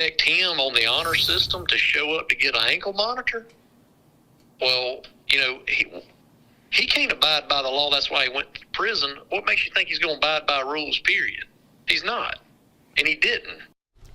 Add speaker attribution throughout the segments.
Speaker 1: expect him on the honor system to show up to get an ankle monitor? Well, he can't abide by the law. That's why he went to prison. What makes you think he's going to abide by rules, period? He's not. And he didn't.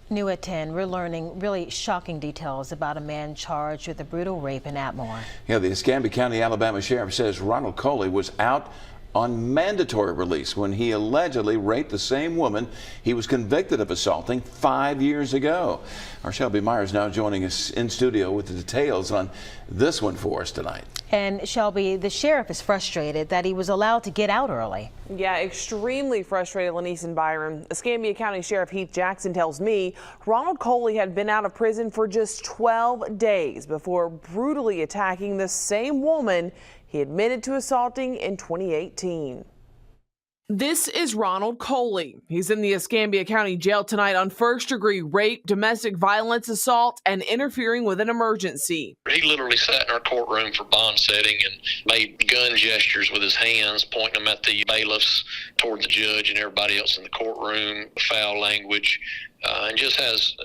Speaker 2: New at 10, we're learning really shocking details about a man charged with a brutal rape in Atmore.
Speaker 3: Yeah, the Escambia County, Alabama sheriff says Ronald Coley was out on mandatory release when he allegedly raped the same woman he was convicted of assaulting 5 years ago. Our Shelby Myers now joining us in studio with the details on this one for us tonight.
Speaker 2: And Shelby, the sheriff is frustrated that he was allowed to get out early.
Speaker 4: Yeah, extremely frustrated, Lenise and Byron. Escambia County Sheriff Heath Jackson tells me Ronald Coley had been out of prison for just 12 days before brutally attacking the same woman he admitted to assaulting in 2018. This is Ronald Coley. He's in the Escambia County Jail tonight on first-degree rape, domestic violence, assault, and interfering with an emergency.
Speaker 1: He literally sat in our courtroom for bond setting and made gun gestures with his hands, pointing them at the bailiffs, toward the judge and everybody else in the courtroom, foul language. And just has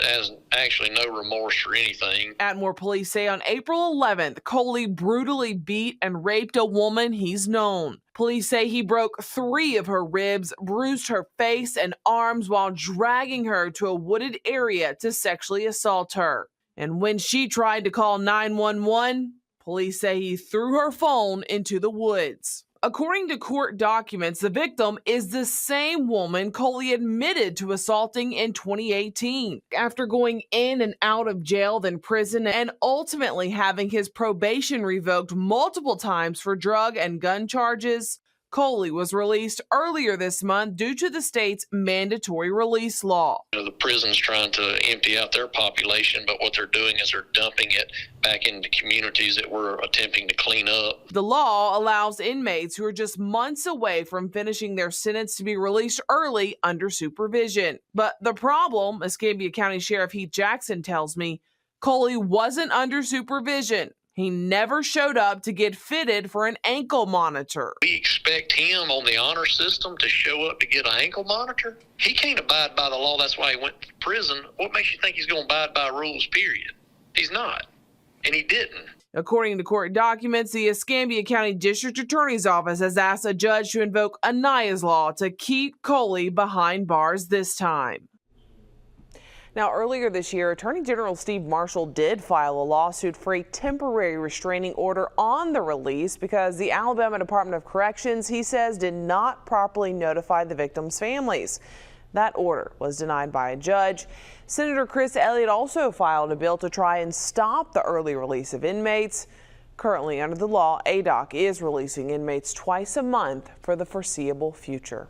Speaker 1: actually no remorse for anything.
Speaker 4: Atmore police say on April 11th, Coley brutally beat and raped a woman he's known. Police say he broke 3 of her ribs, bruised her face and arms while dragging her to a wooded area to sexually assault her. And when she tried to call 911, police say he threw her phone into the woods. According to court documents, the victim is the same woman Coley admitted to assaulting in 2018. After going in and out of jail, then prison, and ultimately having his probation revoked multiple times for drug and gun charges, Coley was released earlier this month due to the state's mandatory release law.
Speaker 1: The prison's trying to empty out their population, but what they're doing is they're dumping it back into communities that we're attempting to clean up.
Speaker 4: The law allows inmates who are just months away from finishing their sentence to be released early under supervision. But the problem, Escambia County Sheriff Heath Jackson tells me, Coley wasn't under supervision. He never showed up to get fitted for an ankle monitor.
Speaker 1: We expect him on the honor system to show up to get an ankle monitor? He can't abide by the law. That's why he went to prison. What makes you think he's going to abide by rules, period? He's not. And he didn't.
Speaker 4: According to court documents, the Escambia County District Attorney's Office has asked a judge to invoke Aniah's law to keep Coley behind bars this time. Now, earlier this year, Attorney General Steve Marshall did file a lawsuit for a temporary restraining order on the release because the Alabama Department of Corrections, he says, did not properly notify the victims' families. That order was denied by a judge. Senator Chris Elliott also filed a bill to try and stop the early release of inmates. Currently, under the law, ADOC is releasing inmates twice a month for the foreseeable future.